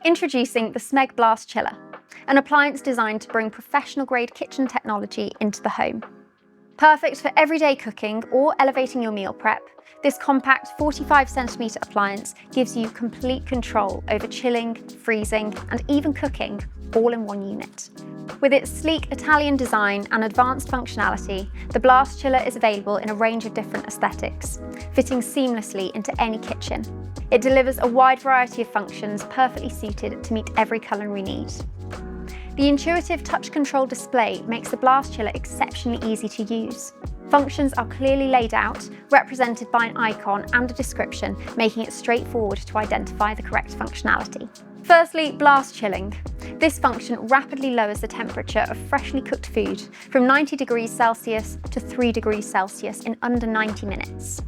Introducing the Smeg Blast Chiller, an appliance designed to bring professional-grade kitchen technology into the home. Perfect for everyday cooking or elevating your meal prep, this compact 45cm appliance gives you complete control over chilling, freezing, and even cooking all in one unit. With its sleek Italian design and advanced functionality, the Blast Chiller is available in a range of different aesthetics, fitting seamlessly into any kitchen. It delivers a wide variety of functions perfectly suited to meet every culinary need. The intuitive touch control display makes the Blast Chiller exceptionally easy to use. Functions are clearly laid out, represented by an icon and a description, making it straightforward to identify the correct functionality. Firstly, blast chilling. This function rapidly lowers the temperature of freshly cooked food from 90 degrees Celsius to 3 degrees Celsius in under 90 minutes.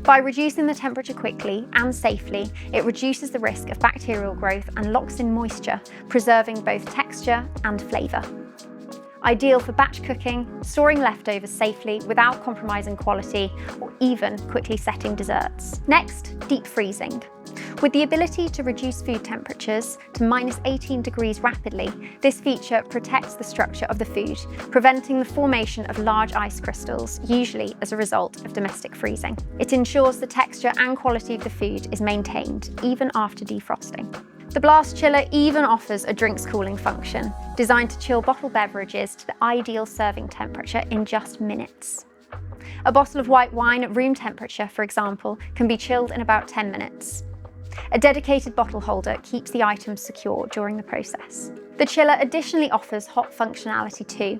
By reducing the temperature quickly and safely, it reduces the risk of bacterial growth and locks in moisture, preserving both texture and flavour. Ideal for batch cooking, storing leftovers safely without compromising quality, or even quickly setting desserts. Next, deep freezing. With the ability to reduce food temperatures to -18 degrees rapidly, this feature protects the structure of the food, preventing the formation of large ice crystals, usually as a result of domestic freezing. It ensures the texture and quality of the food is maintained, even after defrosting. The Blast Chiller even offers a drinks cooling function, designed to chill bottled beverages to the ideal serving temperature in just minutes. A bottle of white wine at room temperature, for example, can be chilled in about 10 minutes. A dedicated bottle holder keeps the items secure during the process. The chiller additionally offers hot functionality too.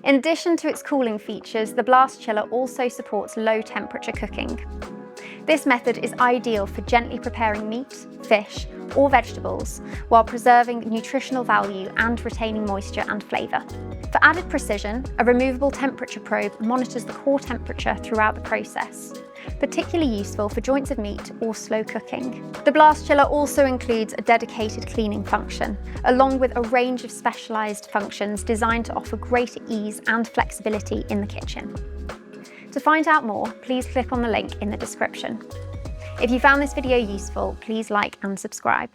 In addition to its cooling features, the Blast Chiller also supports low temperature cooking. This method is ideal for gently preparing meat, fish, or vegetables, while preserving nutritional value and retaining moisture and flavour. For added precision, a removable temperature probe monitors the core temperature throughout the process, particularly useful for joints of meat or slow cooking. The Blast Chiller also includes a dedicated cleaning function, along with a range of specialised functions designed to offer greater ease and flexibility in the kitchen. To find out more, please click on the link in the description. If you found this video useful, please like and subscribe.